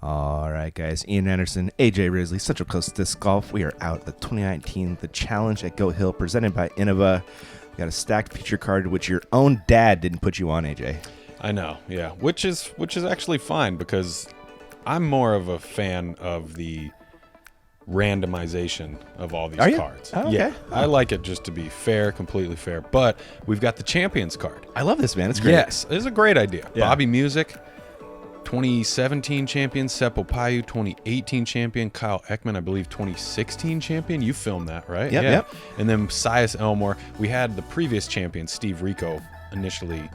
All right, guys. Ian Anderson, AJ Risley, Central Coast Disc Golf. We are out at the 2019 The Challenge at Goat Hill, presented by Innova. We got a stacked feature card, which your own dad didn't put you on, AJ. I know, yeah. Which is actually fine because I'm more of a fan of the randomization of all these cards. Oh, okay. Yeah, I like it just to be fair, completely fair. But we've got the Champions card. I love this, man. It's great. Yes, it's a great idea. Yeah. Bobby Musick, 2017 champion. Paju, 2018 champion. Kyle Eckmann, I believe, 2016 champion. You filmed that, right? Yep. And then Elmore. We had the previous champion, Steve Rico, initially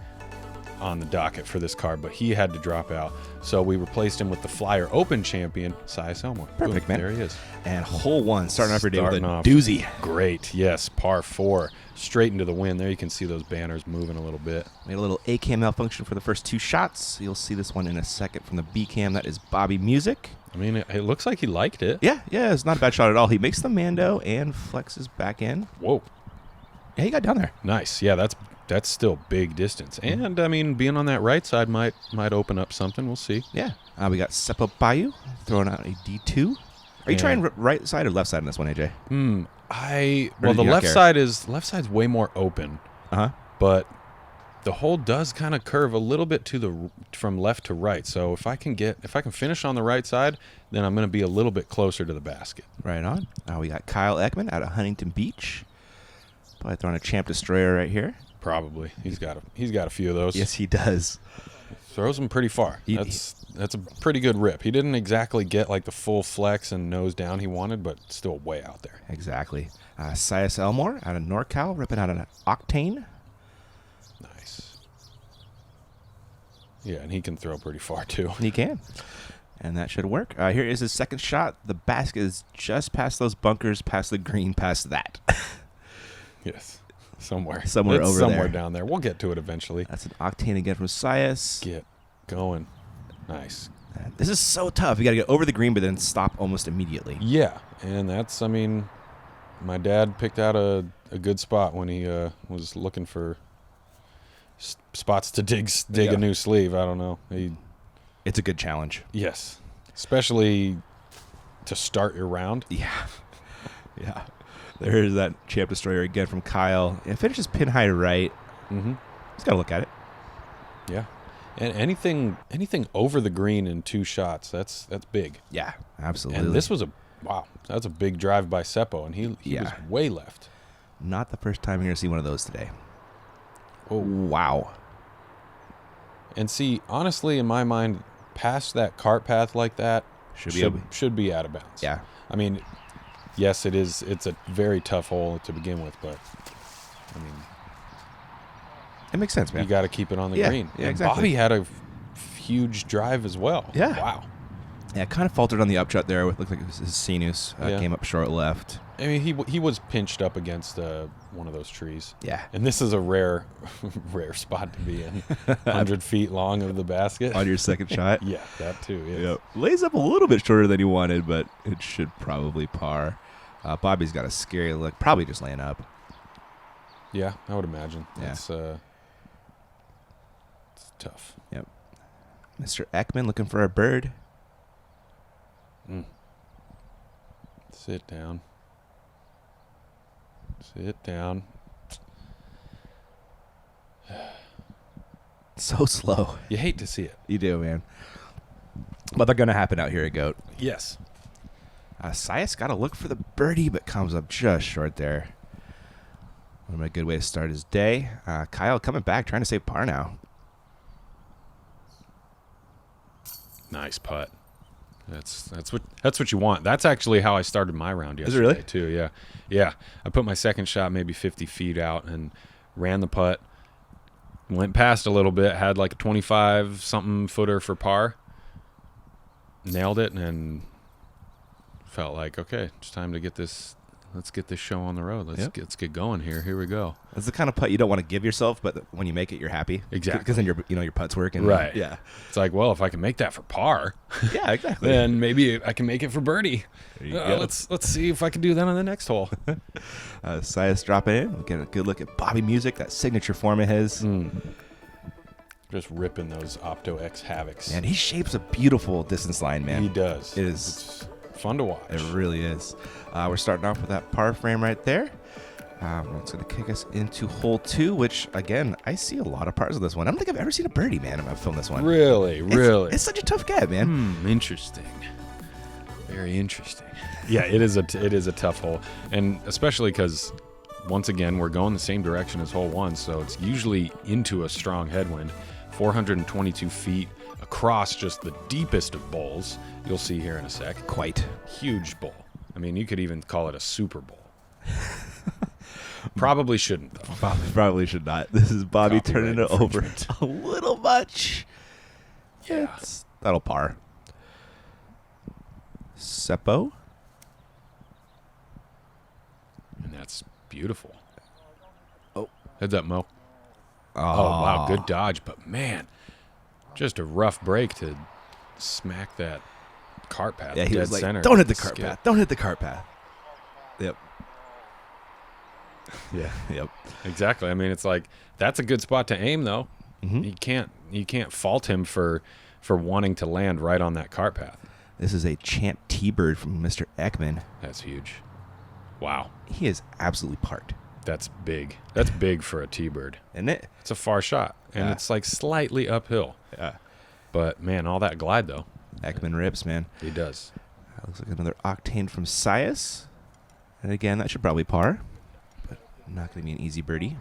on the docket for this card, but he had to drop out. So we replaced him with the Flyer Open champion, Elmore. Perfect, Boom, man. There he is. And hole one, starting off your day with a Starting off doozy. Great, yes. Par 4, straight into the wind. There you can see those banners moving a little bit. Made a little A cam malfunction for the first two shots. You'll see this one in a second from the B cam. That is Bobby Musick. I mean, it looks like he liked it. Yeah, it's not a bad shot at all. He makes the Mando and flexes back in. Whoa. Yeah, he got down there. Nice. Yeah, that's still big distance. And, I mean, being on that right side might open up something. We'll see. Yeah. We got Paju throwing out a D2. Are you trying right side or left side on this one, AJ? Well, the left side's way more open. Uh-huh. But the hole does kind of curve a little bit from left to right. So if I can finish on the right side, then I'm going to be a little bit closer to the basket. Right on. We got Kyle Eckmann out of Huntington Beach. Probably throwing a Champ Destroyer right here. Probably. He's got a few of those. Yes, he does. Throws them pretty far. That's a pretty good rip. He didn't exactly get like the full flex and nose down he wanted, but still way out there. Exactly. Elmore out of NorCal, ripping out an Octane. Nice. Yeah, and he can throw pretty far too. He can. And that should work. Here is his second shot. The basket is just past those bunkers, past the green, past that. Yes. Somewhere over there. down there. We'll get to it eventually. That's an Octane again from Sias. Get going. Nice. This is so tough. You got to get over the green, but then stop almost immediately. Yeah, and that's, I mean, my dad picked out a good spot when he was looking for spots to dig a new sleeve. I don't know. It's a good challenge. Yes, especially to start your round. Yeah. There's that Champ Destroyer again from Kyle. It finishes pin high right. Mm-hmm. He's got to look at it. Yeah. And anything over the green in two shots, that's big. Yeah, absolutely. And this was that's a big drive by Seppo, and he was way left. Not the first time you're going to see one of those today. Oh. Wow. And see, honestly, in my mind, past that cart path like that should be out of bounds. Yeah. I mean, yes, it is. It's a very tough hole to begin with, but I mean, it makes sense, man. You got to keep it on the green. Yeah, and exactly. Bobby had a huge drive as well. Yeah. Wow. Yeah, kind of faltered on the upshot there. It looked like it was his sinus. Came up short left. I mean, he was pinched up against one of those trees. Yeah. And this is a rare spot to be in. 100 feet long of the basket. On your second shot? Yeah, that too. Yes. Yep. Lays up a little bit shorter than he wanted, but it should probably par. Bobby's got a scary look. Probably just laying up. Yeah, I would imagine. Yeah. It's tough. Yep. Mr. Eckmann looking for a bird. Sit down. So slow. You hate to see it. You do, man. But they're going to happen out here at Goat. Yes. Sias got to look for the birdie, but comes up just short there. A good way to start his day. Kyle coming back, trying to save par now. Nice putt. That's what you want. That's actually how I started my round yesterday. Is it really? Too. Yeah. I put my second shot maybe 50 feet out and ran the putt. Went past a little bit. Had like a 25 something footer for par. Nailed it and felt like, okay, it's time to get this. Let's get this show on the road. Let's get going here. Here we go. That's the kind of putt you don't want to give yourself, but when you make it, you're happy. Exactly. Because then your putt's working. Right. Yeah. It's like, well, if I can make that for par, yeah, exactly. then maybe I can make it for birdie. There you go. Let's see if I can do that on the next hole. Sias dropping in. We'll get a good look at Bobby Musick, that signature form of his. Just ripping those Opto X Havocs. And he shapes a beautiful distance line, man. He does. It is. It's fun to watch. It really is. We're starting off with that par frame right there. It's going to kick us into hole 2, which, again, I see a lot of pars on this one. I don't think I've ever seen a birdie, man, if I've filmed this one. Really? It's such a tough gap, man. Interesting. Very interesting. Yeah, it is a tough hole. And especially because, once again, we're going the same direction as hole 1, so it's usually into a strong headwind. 422 feet across just the deepest of bowls. You'll see here in a sec. Quite. Huge bowl. I mean, you could even call it a super bowl. Probably shouldn't, though. Probably should not. This is Bobby Copyright turning it over infringement. a little much. Yeah. That'll par. Seppo. And that's beautiful. Oh. Heads up, Mo. Oh, wow. Good dodge. But, man, just a rough break to smack that cart path. Yeah, he dead was like, center. don't hit the cart Skip. path. Don't hit the cart path. Yep. Yeah. Yep. Exactly. I mean, it's like, that's a good spot to aim, though. Mm-hmm. You can't fault him for wanting to land right on that cart path. This is a champ T-bird from Mr. Eckmann. That's huge. Wow. He is absolutely parked. That's big. That's big for a T-bird. Isn't it? It's a far shot, and Yeah. it's like slightly uphill. Yeah. But, man, all that glide, though. Eckmann rips, man. He does. Looks like another octane from Sias. And again, that should probably par. But not going to be an easy birdie.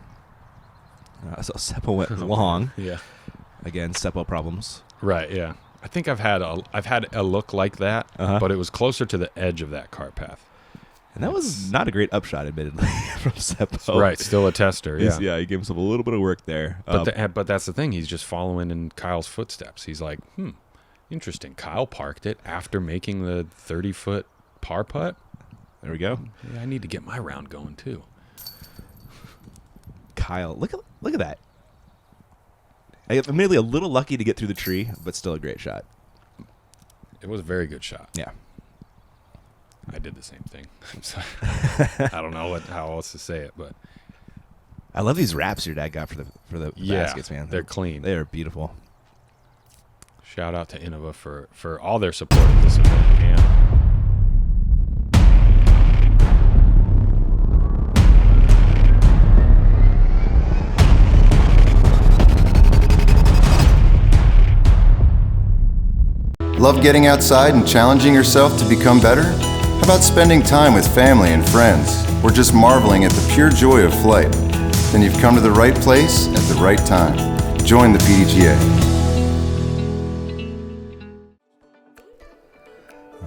So Seppo went long. Yeah. Again, Seppo problems. Right, yeah. I think I've had a look like that, but it was closer to the edge of that cart path. And that was not a great upshot, admittedly, from Seppo. Right, still a tester, yeah. Yeah, he gave himself a little bit of work there. But that's the thing. He's just following in Kyle's footsteps. He's like, interesting. Kyle parked it after making the 30-foot par putt. There we go. Yeah, I need to get my round going, too. Kyle, look at that. Admittedly, a little lucky to get through the tree, but still a great shot. It was a very good shot. Yeah. I did the same thing. I'm sorry. I don't know how else to say it, but I love these wraps your dad got for the baskets, man. They're clean. They are beautiful. Shout out to Innova for all their support of this event, man. Love getting outside and challenging yourself to become better? How about spending time with family and friends, or just marveling at the pure joy of flight? Then you've come to the right place at the right time. Join the PDGA.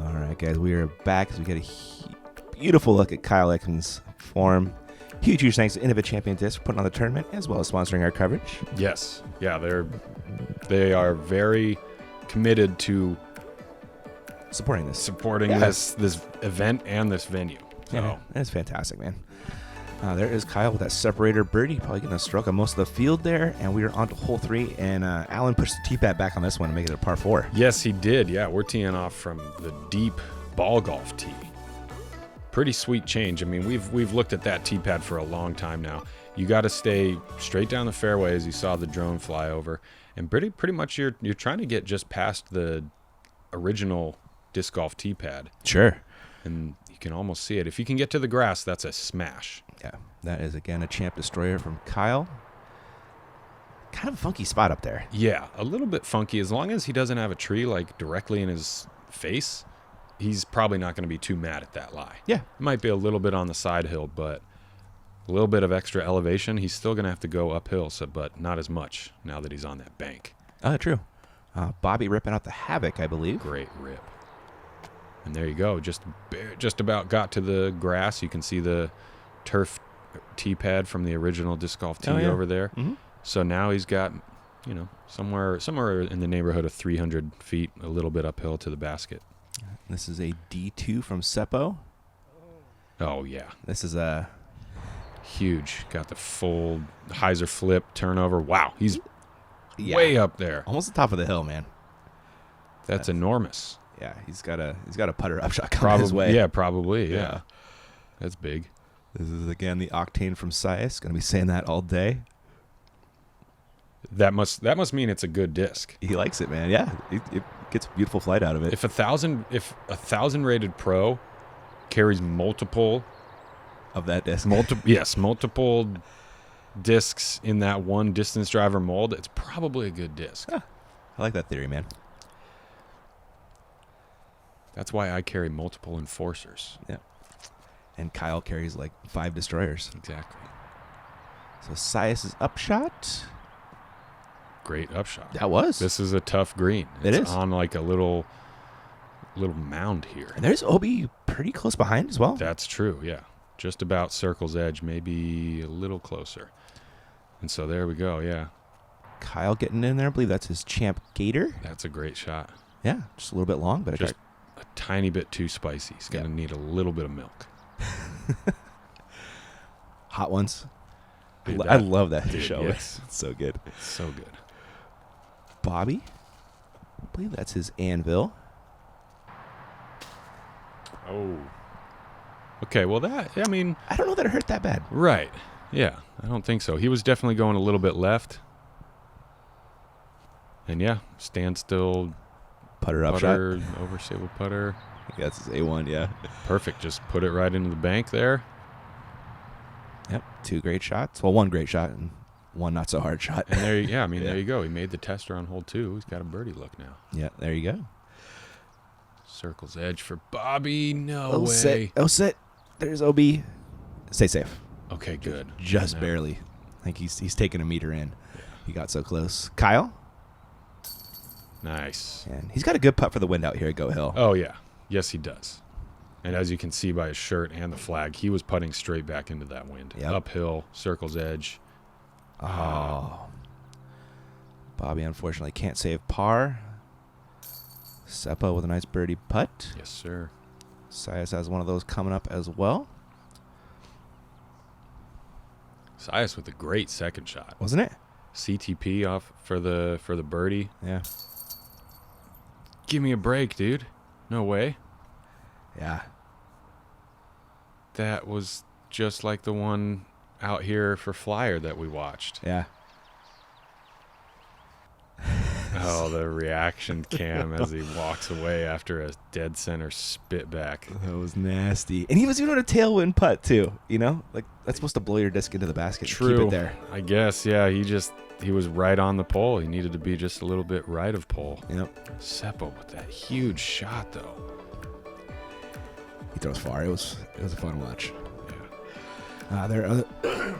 All right, guys, we are back as we get a beautiful look at Kyle Eckmann's form. Huge thanks to Innova Champion Disc for putting on the tournament as well as sponsoring our coverage. Yes. Yeah, they are very committed to Supporting this. this event and this venue. So Yeah, that's fantastic, man. There is Kyle with that separator birdie, probably getting a stroke on most of the field there, and we are on to hole 3, and Alan pushed the tee pad back on this one to make it a par 4. yes, he did. Yeah, we're teeing off from the deep ball golf tee. Pretty sweet change. I mean, we've looked at that tee pad for a long time now. You got to stay straight down the fairway as you saw the drone fly over, and pretty much you're trying to get just past the original disc golf tee pad. Sure. And you can almost see it. If you can get to the grass, that's a smash. Yeah, that is, again, a Champ Destroyer from Kyle. Kind of a funky spot up there. Yeah, a little bit funky. As long as he doesn't have a tree like directly in his face, he's probably not going to be too mad at that lie. Yeah. It might be a little bit on the side hill, but a little bit of extra elevation. He's still going to have to go uphill, but not as much now that he's on that bank. True. Bobby ripping out the Havoc, I believe. Great rip. And there you go. Just about got to the grass. You can see the turf tee pad from the original disc golf tee over there. Mm-hmm. So now he's got, somewhere in the neighborhood of 300 feet, a little bit uphill to the basket. This is a D2 from Seppo. Oh, yeah. This is a Huge. Got the full hyzer flip turnover. Wow. He's yeah, way up there. almost the top of the hill, man. That's enormous. Yeah, he's got a putter upshot coming his way. Yeah, probably. Yeah. That's big. This is, again, the Octane from Sias. Going to be saying that all day. That must mean it's a good disc. He likes it, man. Yeah, it gets a beautiful flight out of it. If a 1,000 rated pro carries multiple Of that disc. multiple discs in that one distance driver mold, it's probably a good disc. Huh. I like that theory, man. That's why I carry multiple enforcers. Yeah. And Kyle carries like 5 destroyers. Exactly. So Sias's upshot. Great upshot. That was. This is a tough green. It It's is. on like a little mound here. And there's Obi pretty close behind as well. That's true, yeah. Just about circle's edge, maybe a little closer. And so there we go, yeah. Kyle getting in there. I believe that's his champ gator. That's a great shot. Yeah, just a little bit long, but Just a tiny bit too spicy. He's going to need a little bit of milk. hot ones. Dude, I love that dude, show. yes. It's so good. So good. Bobby. I believe that's his anvil. Oh. Okay, well I mean, I don't know that it hurt that bad. right. Yeah, I don't think so. He was definitely going a little bit left. And yeah, standstill Putter up shot. putter, overstable putter. Yeah, that's his A1, yeah. Perfect. Just put it right into the bank there. Yep, 2 great shots. Well, 1 great shot and 1 not so hard shot. And there, yeah, I mean, Yeah. there you go. He made the tester on hole 2. He's got a birdie look now. Yeah, there you go. Circle's edge for Bobby. No Oh, way. sit. Oh, sit. There's OB. Stay safe. Okay, good. Just No. barely. I think he's taking a meter in. He got so close. Kyle. Nice. And he's got a good putt for the wind out here at Goat Hill. Oh, yeah. Yes, he does. And as you can see by his shirt and the flag, he was putting straight back into that wind. Yep. Uphill, circle's edge. Oh. Bobby unfortunately can't save par. Seppo with a nice birdie putt. Yes, sir. Sias has one of those coming up as well. Sias with a great second shot. Wasn't it? CTP off for the birdie. Yeah. Give me a break, dude. No way. Yeah. That was just like the one out here for Flyer that we watched. Yeah. Oh, the reaction cam as he walks away after a dead center spit back. That was nasty. And he was doing a tailwind putt too, you know? Like that's supposed to blow your disc into the basket. True. And keep it there. I guess, yeah. He was right on the pole. He needed to be just a little bit right of pole. Yep. Seppo with that huge shot, though. He throws far. It was a fun watch. Yeah.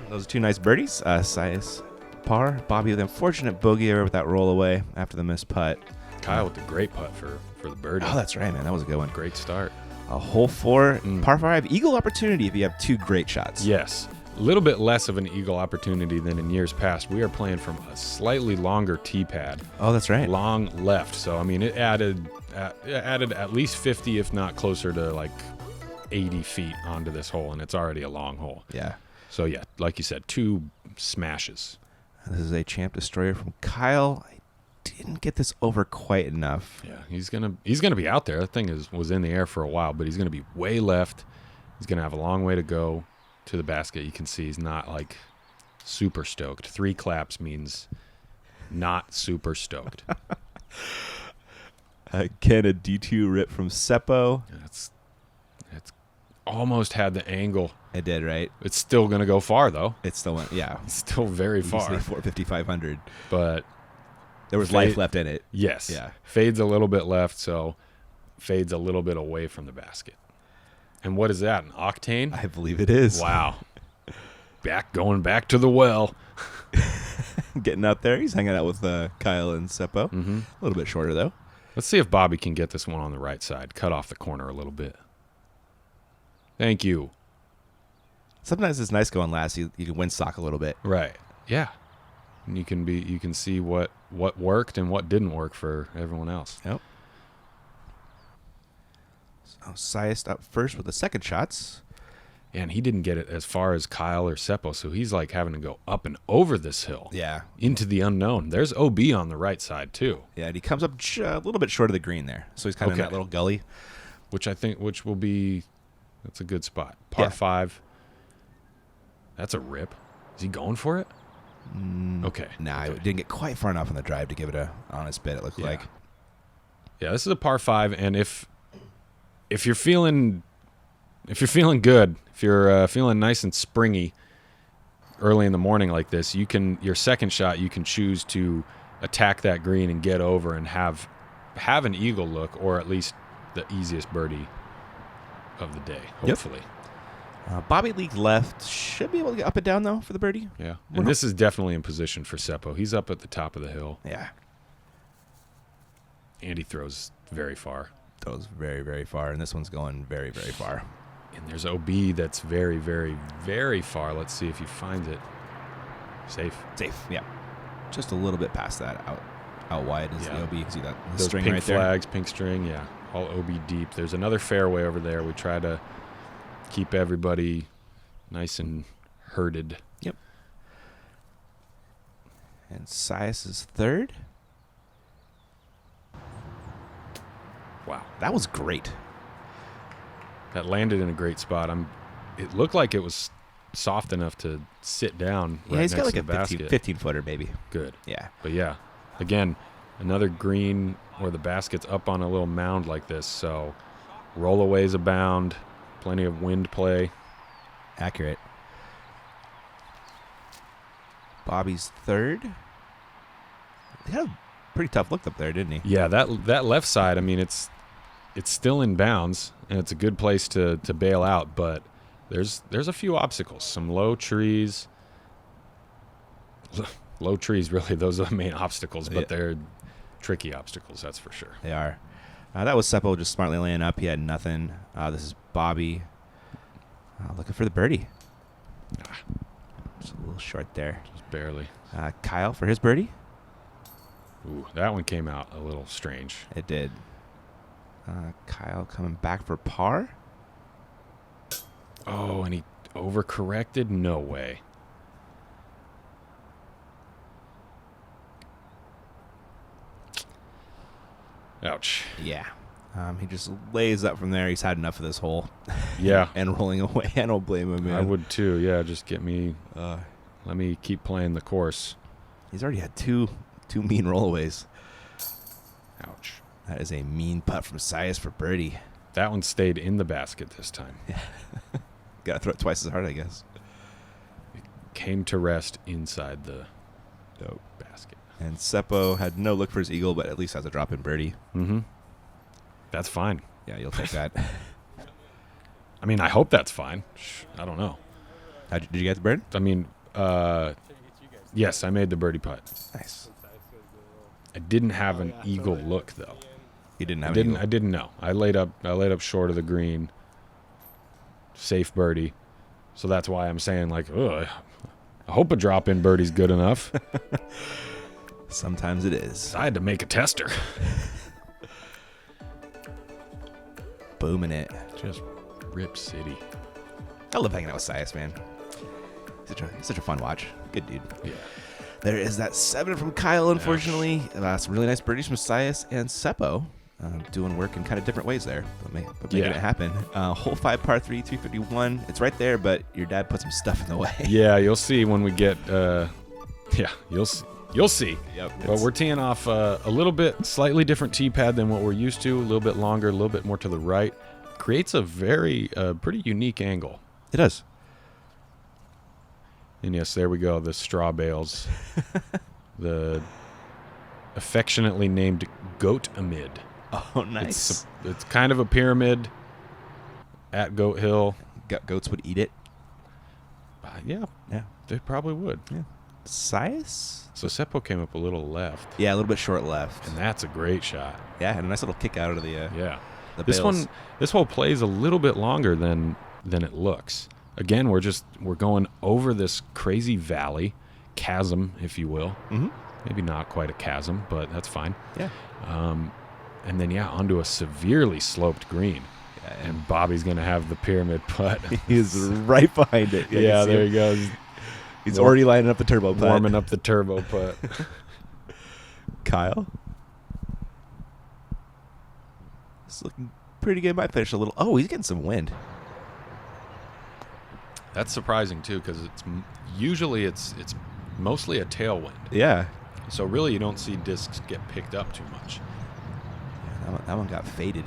Those are 2 nice birdies. Sias par. Bobby with an unfortunate bogey error with that roll away after the missed putt. Kyle with the great putt for the birdie. Oh, that's right, man. That was a good one. Great start. A hole 4, par 5, eagle opportunity if you have 2 great shots. Yes. A little bit less of an eagle opportunity than in years past. We are playing from a slightly longer tee pad. Oh, that's right. Long left. So, I mean, it added at least 50, if not closer to like 80 feet onto this hole, and it's already a long hole. Yeah. So, yeah, like you said, 2 smashes. This is a champ destroyer from Kyle. I didn't get this over quite enough. Yeah, he's gonna be out there. That thing was in the air for a while, but he's gonna be way left. He's gonna have a long way to go to the basket. You can see he's not like super stoked. 3 claps means not super stoked. Again, a D2 rip from Seppo. It's almost had the angle. It did, right? It's still gonna go far though. It still went, yeah. It's still very far. 450, 500. But There was life left in it. yes, Yeah. fades a little bit left, so fades a little bit away from the basket. And what is that? An octane? I believe it is. Wow. Going back to the well. Getting out there. He's hanging out with Kyle and Seppo. Mm-hmm. A little bit shorter, though. Let's see if Bobby can get this one on the right side. Cut off the corner a little bit. Thank you. Sometimes it's nice going last. You can windsock a little bit. Right. Yeah. And you can see what worked and what didn't work for everyone else. Yep. So Sias up first with the second shots. And he didn't get it as far as Kyle or Seppo, so he's like having to go up and over this hill. Yeah. Into the unknown. There's OB on the right side too. Yeah, and he comes up a little bit short of the green there. So he's kind of in that little gully. Which will be, that's a good spot. Par 5. That's a rip. Is he going for it? Okay. Nah, okay. it didn't get quite far enough on the drive to give it a honest bid. It looked like. Yeah, this is a par 5, and if you're feeling good, if you're feeling nice and springy early in the morning like this, your second shot you can choose to attack that green and get over and have an eagle look, or at least the easiest birdie of the day, hopefully. Bobby league left, should be able to get up and down though for the birdie. Yeah, and this is definitely in position for Seppo. He's up at the top of the hill. Yeah, And he throws very far. throws very, very far, and this one's going very, very far. And there's OB that's very, very, very far. Let's see if he finds it. Safe. Yeah, just a little bit past that, out wide is the OB. You can see that the Those string pink right there. flags, pink string, yeah. All OB deep. There's another fairway over there. We try to keep everybody nice and herded. Yep. And Sias is third. Wow. That was great. That landed in a great spot. It looked like it was soft enough to sit down Yeah, right he's got next like to a the basket. 15 footer maybe. Good. Yeah. But yeah, again, another green where the basket's up on a little mound like this. So rollaways abound, plenty of wind play. Accurate. Bobby's third. He had a pretty tough look up there, didn't he? Yeah, that left side, I mean, it's still in bounds, and it's a good place to bail out, but there's a few obstacles. Some low trees. Low trees, really, those are the main obstacles, but they're tricky obstacles, that's for sure. They are. That was Seppo just smartly laying up. He had nothing. This is Bobby looking for the birdie. Just a little short there. Just barely. Kyle for his birdie. Ooh, that one came out a little strange. It did. Kyle coming back for par. Oh, and he overcorrected? No way. Ouch. Yeah. He just lays up from there. He's had enough of this hole. Yeah. And rolling away. I don't blame him, man. I would too. Yeah, just get me. Let me keep playing the course. He's already had two mean rollaways. Ouch. That is a mean putt from Sias for birdie. That one stayed in the basket this time. Got to throw it twice as hard, I guess. Came to rest inside the basket. And Seppo had no look for his eagle, but at least has a drop in birdie. Mm-hmm. That's fine. Yeah, you'll take that. I mean, I hope that's fine. I don't know. Did you get the bird? I mean, yes, I made the birdie putt. Nice. I didn't have an eagle look though. You didn't have I didn't. an eagle? I didn't know. I laid up short of the green. Safe birdie. So that's why I'm saying like, ugh, I hope a drop in birdie's good enough. Sometimes it is. I had to make a tester. Booming it. Just Rip City. I love hanging out with Sias, man. He's such a fun watch. Good dude. Yeah. There is that 7 from Kyle, unfortunately. Some really nice birdies from Sias and Seppo. Doing work in kind of different ways there, but making it happen. Hole 5, par 3, 351. It's right there, but your dad put some stuff in the way. Yeah, you'll see when we get. You'll see. Yep. But we're teeing off a little bit slightly different tee pad than what we're used to. A little bit longer, a little bit more to the right. Creates a very pretty unique angle. It does. And yes, there we go. The straw bales. The affectionately named Goat Amid. Oh, nice. It's kind of a pyramid at Goat Hill. Goats would eat it. Yeah, Yeah. they probably would. Yeah. Sias? So Seppo came up a little left. Yeah, a little bit short left. And that's a great shot. Yeah, had a nice little kick out of the Yeah. the This bales. this hole plays a little bit longer than it looks. Again, we're going over this crazy valley, chasm, if you will. Mm-hmm. Maybe not quite a chasm, but that's fine. Yeah. And then onto a severely sloped green. Yeah, And Bobby's gonna have the pyramid putt. He's right behind it. Yeah, there he goes. He's already lining up the turbo putt. Warming up the turbo putt. Kyle. It's looking pretty good. Might finish a little. Oh, he's getting some wind. That's surprising too, because usually it's mostly a tailwind. Yeah. So really, you don't see discs get picked up too much. Yeah, that one got faded.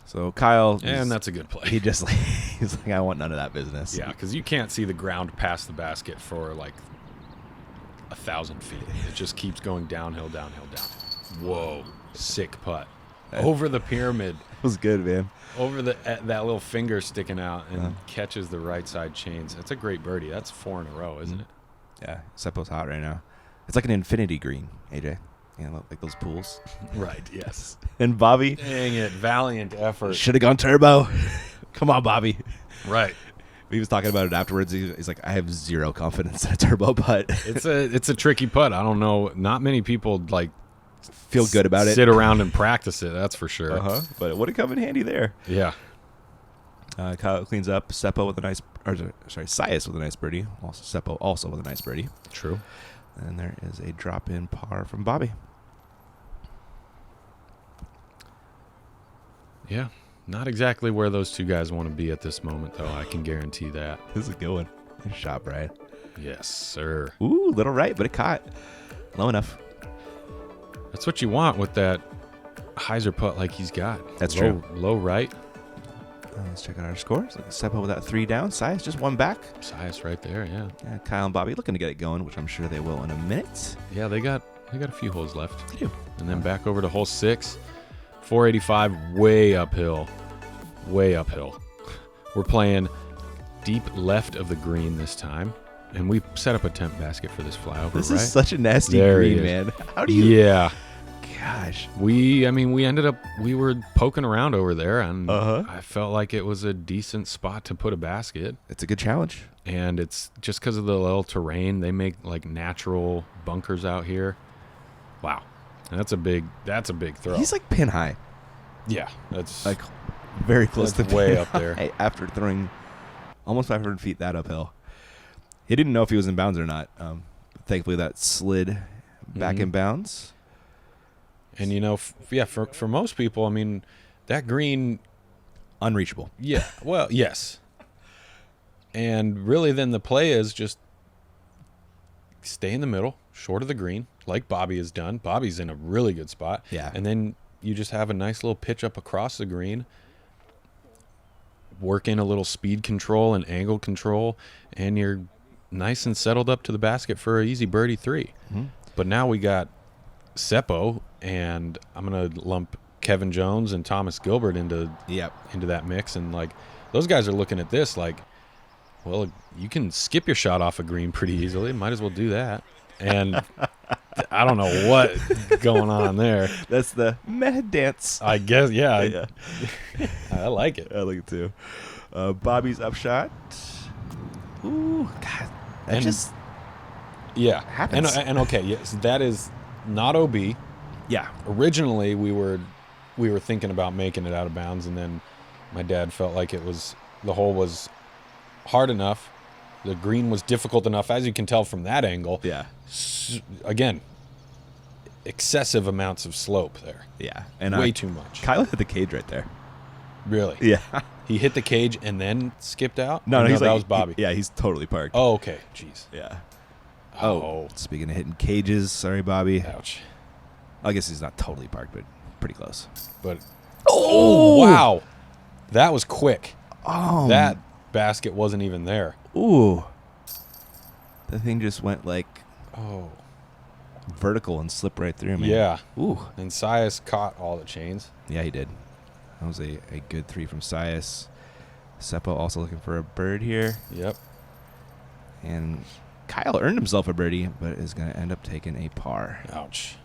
So Kyle, And that's a good play. he's like, I want none of that business. Yeah, because you can't see the ground past the basket for like 1,000 feet. It just keeps going downhill, downhill, down. Whoa, sick putt. Over the pyramid. It was good, man. Over that little finger sticking out and catches the right side chains. That's a great birdie. That's 4 in a row, isn't it? Yeah, Seppo's hot right now. It's like an infinity green, AJ. You know, like those pools. Right, yes. And Bobby Dang it, valiant effort. should have gone turbo. Come on, Bobby. Right. He was talking about it afterwards. He's like, I have zero confidence in a turbo putt. It's a tricky putt. I don't know. Not many people like Feel good about it. sit around and practice it. That's for sure. But it would have come in handy there. Yeah. Kyle cleans up. Sias with a nice birdie. Also Seppo also with a nice birdie. True. And there is a drop-in par from Bobby. Yeah. Not exactly where those two guys want to be at this moment, though. I can guarantee that. This is a good one. Nice shot, Brian. Yes, sir. Ooh, little right, but it caught. Low enough. That's what you want with that hyzer putt like he's got. That's true. true. Low right. Let's check out our scores. Seppo with that 3 down. Sias just 1 back. Sias right there, yeah. Kyle and Bobby looking to get it going, which I'm sure they will in a minute. Yeah, they got a few holes left. They do. And then back over to hole 6. 485, way uphill. Way uphill. We're playing deep left of the green this time. And we set up a temp basket for this flyover, This right? is such a nasty There green, he is. man. How do you... Yeah. Gosh. We were poking around over there, and Uh-huh. I felt like it was a decent spot to put a basket. It's a good challenge. And it's just because of the little terrain, they make like natural bunkers out here. Wow. And that's a big throw. He's like pin high. Yeah, that's Like very close That's to way pin up there. high after throwing almost 500 feet that uphill. He didn't know if he was in bounds or not. Thankfully, that slid back in bounds. And you know, for most people, I mean, that green, Unreachable. yeah, well, yes. And really then the play is just stay in the middle, short of the green, like Bobby has done. Bobby's in a really good spot. Yeah. And then you just have a nice little pitch up across the green, work in a little speed control and angle control, and you're nice and settled up to the basket for an easy birdie 3. Mm-hmm. But now we got Seppo, and I'm going to lump Kevin Jones and Thomas Gilbert into that mix. And, like, those guys are looking at this like, well, you can skip your shot off a green pretty easily. Might as well do that. And I don't know what's going on there. That's the meh dance. I guess, yeah. I like it. I like it too. Bobby's upshot. Ooh, God. That just happens. And okay, yes, that is not OB. Yeah. Originally, we were thinking about making it out of bounds, and then my dad felt like the hole was hard enough, the green was difficult enough, as you can tell from that angle. Yeah. Again, excessive amounts of slope there. Yeah. And way too much. Kyle hit the cage right there. Really? Yeah. He hit the cage and then skipped out? No, that like, was Bobby. he's totally parked. Oh, okay. Jeez. Yeah. Oh. Speaking of hitting cages, sorry, Bobby. Ouch. I guess he's not totally parked, but pretty close. But oh wow, that was quick. Oh, That basket wasn't even there. Ooh. The thing just went like Oh. vertical and slipped right through, man. Yeah. Ooh. And Sias caught all the chains. Yeah, he did. That was a good 3 from Sias. Seppo also looking for a bird here. Yep. And Kyle earned himself a birdie, but is going to end up taking a par. Ouch.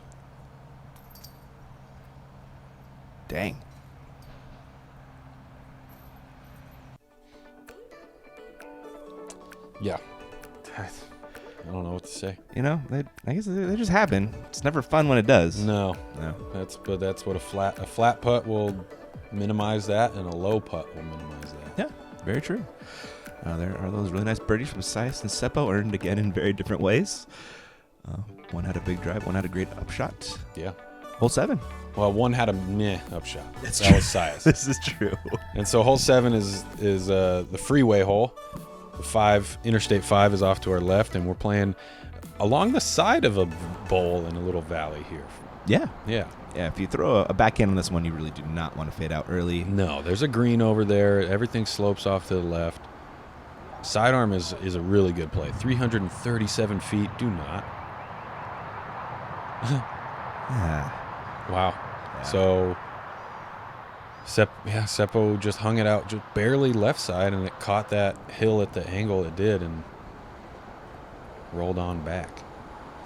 Dang. Yeah. I don't know what to say. You know, I guess they just happen. It's never fun when it does. No. No. That's what a flat putt will minimize that, and a low putt will minimize that. Yeah, very true. There are those really nice birdies from Sias and Seppo, earned again in very different ways. One had a big drive, one had a great upshot. Yeah. Hole 7. Well, one had a meh upshot. That was Sias. This is true. And so hole 7 is the freeway hole. Interstate 5 is off to our left, and we're playing along the side of a bowl in a little valley here. Yeah. Yeah. Yeah, if you throw a backhand on this one, you really do not want to fade out early. No, there's a green over there. Everything slopes off to the left. Sidearm is a really good play. 337 feet. Do not. Wow. Yeah. So, Seppo just hung it out just barely left side, and it caught that hill at the angle it did and rolled on back.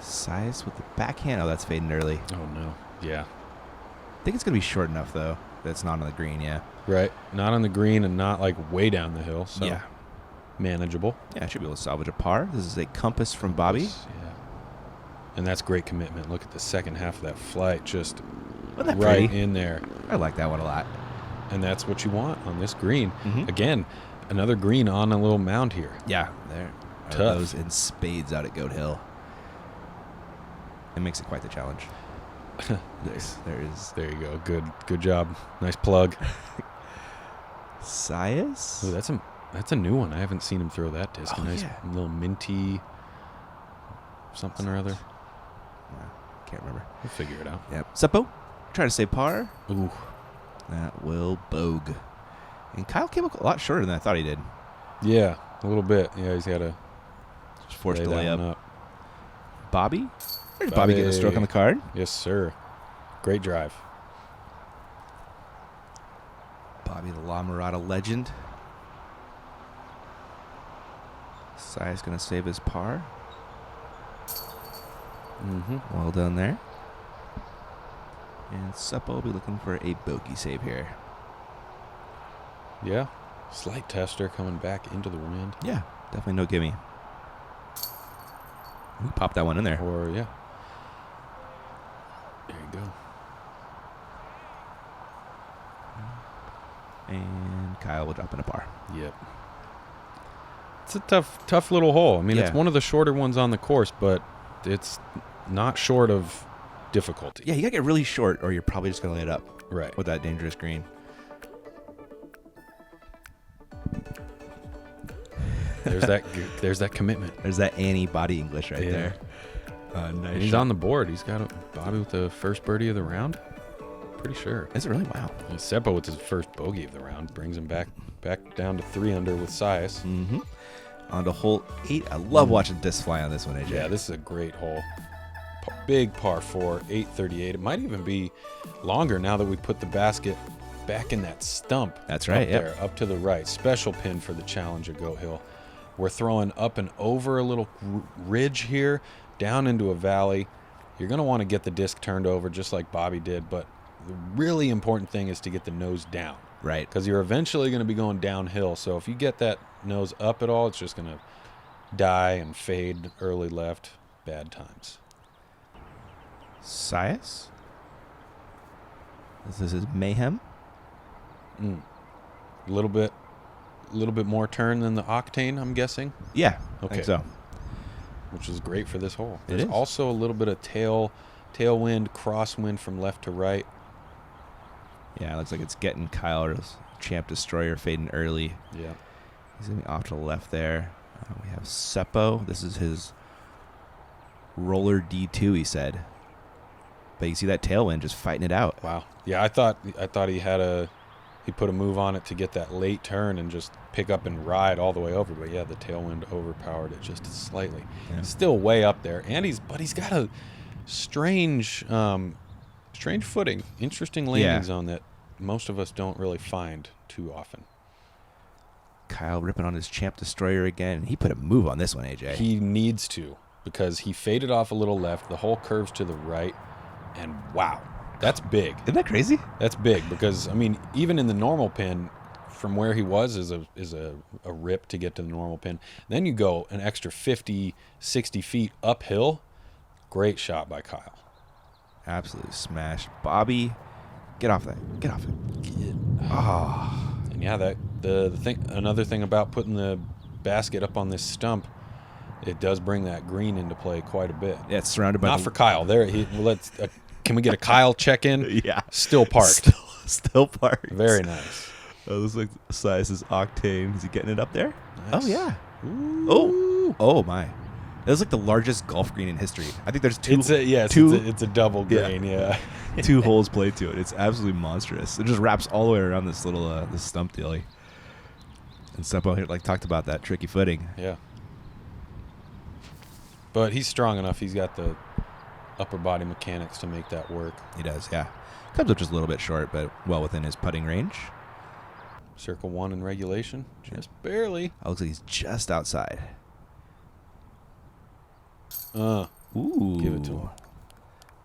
Size with the backhand. Oh, that's fading early. Oh, no. Yeah. I think it's going to be short enough, though, that it's not on the green, yeah. Right. Not on the green and not, like, way down the hill. So Yeah. manageable. Yeah, I should be able to salvage a par. This is a compass from Bobby. Yeah. And that's great commitment. Look at the second half of that flight, just Wasn't that right pretty? in there. I like that one a lot. And that's what you want on this green. Mhm. Again, another green on a little mound here. Yeah, there are Tough. those in spades out at Goat Hill. It makes it quite the challenge. There is There you go. Good job. Nice plug. Sias. Ooh, that's a new one. I haven't seen him throw that disc. Oh, Nice yeah. little minty something or other. Can't remember. We'll figure it out. Yep. Seppo, try to say par. Ooh. That will bogue. And Kyle came a lot shorter than I thought he did. Yeah, a little bit. Yeah, he's got to Just forced to lay lay that up. one up. Bobby? Where did Bobby get a stroke on the card? Yes, sir. Great drive. Bobby, the La Mirada legend. Sias going to save his par. Mm-hmm. Well done there. And Seppo will be looking for a bogey save here. Yeah. Slight tester coming back into the wind. Yeah, definitely no gimme. Ooh, pop that one in there. Or, yeah. There you go. And Kyle will drop in a par. Yep. It's a tough little hole. I mean, it's Yeah. one of the shorter ones on the course, but it's not short of difficulty. Yeah, you got to get really short or you're probably just going to lay it up Right. with that dangerous green. There's that commitment. There's that Annie body English right Yeah. there. Nice. And he's on the board. He's got Bobby with the first birdie of the round. Pretty sure. Is it really? Wow. And Seppo with his first bogey of the round brings him back down to 3 under with Sias. Mm-hmm. On to hole 8. I love watching disc fly on this one, AJ. Yeah, this is a great hole. Big par 4, 838. It might even be longer now that we put the basket back in that stump. That's right, Up yep. there, up to the right. Special pin for the challenge at Goat Hill. We're throwing up and over a little ridge here, down into a valley. You're going to want to get the disc turned over just like Bobby did, but the really important thing is to get the nose down. Right. Because you're eventually going to be going downhill. So if you get that nose up at all, it's just going to die and fade early left. Bad times. Sias? This is mayhem. A little bit more turn than the octane, I'm guessing, Yeah. I Okay. think so. which is great for this hole. It There's is. also a little bit of tailwind, crosswind from left to right. Yeah, it looks like it's getting Kyle's Champ Destroyer fading early. Yeah. He's going to be off to the left there. We have Seppo. This is his roller D2, he said. But you see that tailwind just fighting it out. Wow. Yeah, I thought he put a move on it to get that late turn and just pick up and ride all the way over. But yeah, the tailwind overpowered it just slightly. Yeah. Still way up there, and he's got a strange footing, interesting landing zone that most of us don't really find too often. Kyle ripping on his Champ Destroyer again. He put a move on this one, AJ. He needs to, because he faded off a little left. The hole curves to the right, and wow, that's big. Isn't that crazy? That's big because, I mean, even in the normal pin, from where he was is a rip to get to the normal pin. Then you go an extra 50, 60 feet uphill. Great shot by Kyle. Absolutely smashed. Bobby, get off that. Get off it. Oh. And yeah, another thing about putting the basket up on this stump, it does bring that green into play quite a bit. Yeah, it's surrounded by Not for Kyle. Can we get a Kyle check-in? Yeah. Still parked. Still parked. Very nice. Oh, this looks like size is Octane. Is he getting it up there? Nice. Oh, yeah. Ooh. Oh, my. That was like the largest golf green in history. I think there's It's a double green, yeah. 2 holes played to it. It's absolutely monstrous. It just wraps all the way around this little this stump dealy. And Seppo here talked about that tricky footing. Yeah. But he's strong enough. He's got the upper body mechanics to make that work. He does, yeah. Comes up just a little bit short, but well within his putting range. Circle 1 in regulation, just barely. Oh, looks like he's just outside. Ooh. Give it to him.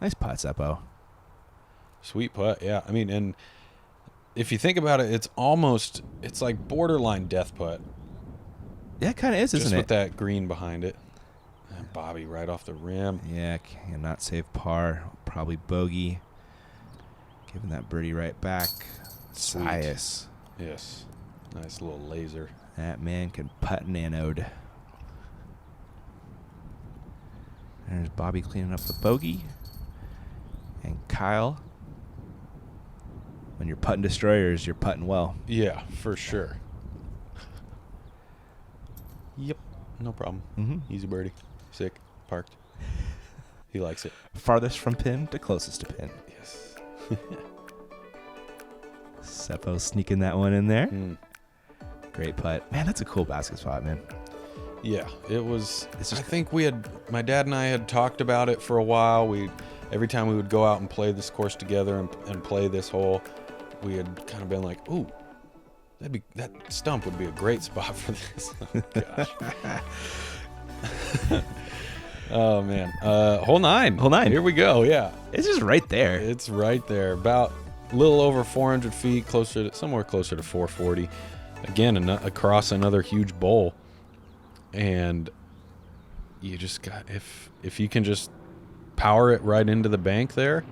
Nice putt, Seppo. Sweet putt, yeah. I mean, and if you think about it, it's like borderline death putt. Yeah, it kind of is, Just isn't with it? that green behind it. And Bobby right off the rim. Yeah, cannot save par. Probably bogey. Giving that birdie right back. Sweet. Sias. Yes. Nice little laser. That man can putt an anode. There's Bobby cleaning up the bogey. And Kyle. When you're putting destroyers, you're putting well. Yeah, for sure. Yep. No problem. Mm-hmm. Easy birdie. Sick. Parked. He likes it. Farthest from pin to closest to pin. Yes. Seppo sneaking that one in there. Mm. Great putt. Man, that's a cool basket spot, man. Yeah, it was. It's just- I think my dad and I had talked about it for a while. Every time we would go out and play this course together and play this hole, we had kind of been like, ooh, that stump would be a great spot for this. Oh, gosh. Oh, man. Hole 9. Hole 9. Here we go, yeah. It's just right there. It's right there. About a little over 400 feet, somewhere closer to 440. Again, across another huge bowl. And you just got, if you can just power it right into the bank there,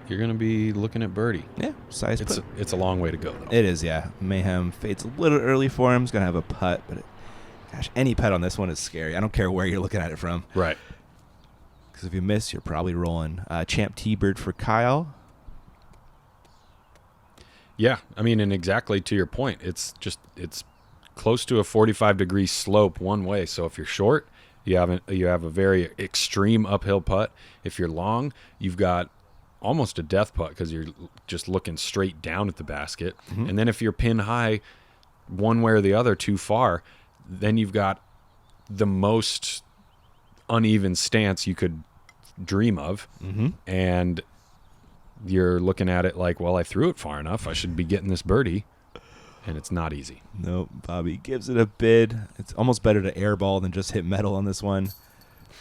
you're going to be looking at birdie. Yeah, size putt. It's a long way to go, though. It is, yeah. Mayhem fades a little early for him. He's going to have a putt, but gosh, any putt on this one is scary. I don't care where you're looking at it from. Right. Because if you miss, you're probably rolling. Champ T-Bird for Kyle. Yeah, I mean, and exactly to your point, it's close to a 45-degree slope one way. So if you're short, you have a very extreme uphill putt. If you're long, you've got almost a death putt because you're just looking straight down at the basket. Mm-hmm. And then if you're pin high one way or the other too far, then you've got the most uneven stance you could dream of. Mm-hmm. And you're looking at it like, well, I threw it far enough. I should be getting this birdie. And it's not easy. Nope. Bobby gives it a bid. It's almost better to airball than just hit metal on this one.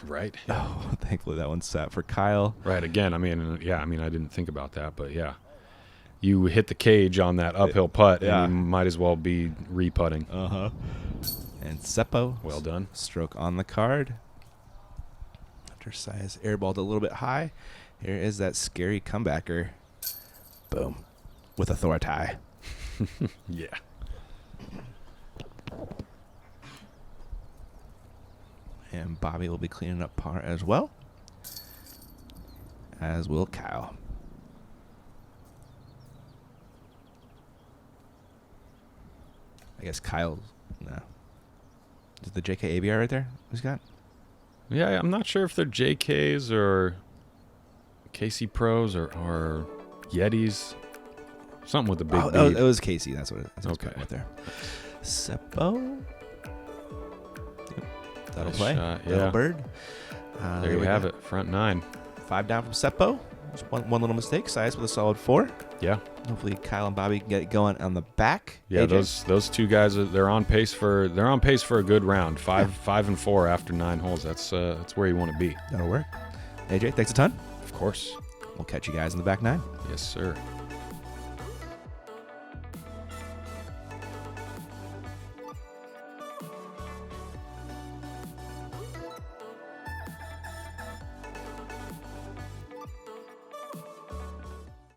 Right. Oh, thankfully that one's set for Kyle. Right. Again, I mean, I didn't think about that, but yeah. You hit the cage on that uphill putt, yeah. and you might as well be re-putting. Uh-huh. And Seppo. Well done. Stroke on the card. After Sias airballed a little bit high. Here is that scary comebacker. Boom. With authority. Yeah. And Bobby will be cleaning up par as well. As will Kyle. I guess Kyle's... No. Is the JK ABR right there? Who's got? Yeah, I'm not sure if they're JKs or KC Pros or Yetis. Something with the big bead. It was Casey. That's what it was. Okay. Right there. Seppo. Yep. That'll Nice play. shot, That'll yeah. bird. There you have it. Front 9. 5 down from Seppo. Just one little mistake. Sias with a solid 4. Yeah. Hopefully Kyle and Bobby can get it going on the back. Yeah, AJ? those two guys they're on pace for a good round. 5 and 4 after 9 holes. That's where you want to be. That'll work. AJ, thanks a ton. Of course. We'll catch you guys in the back 9. Yes, sir.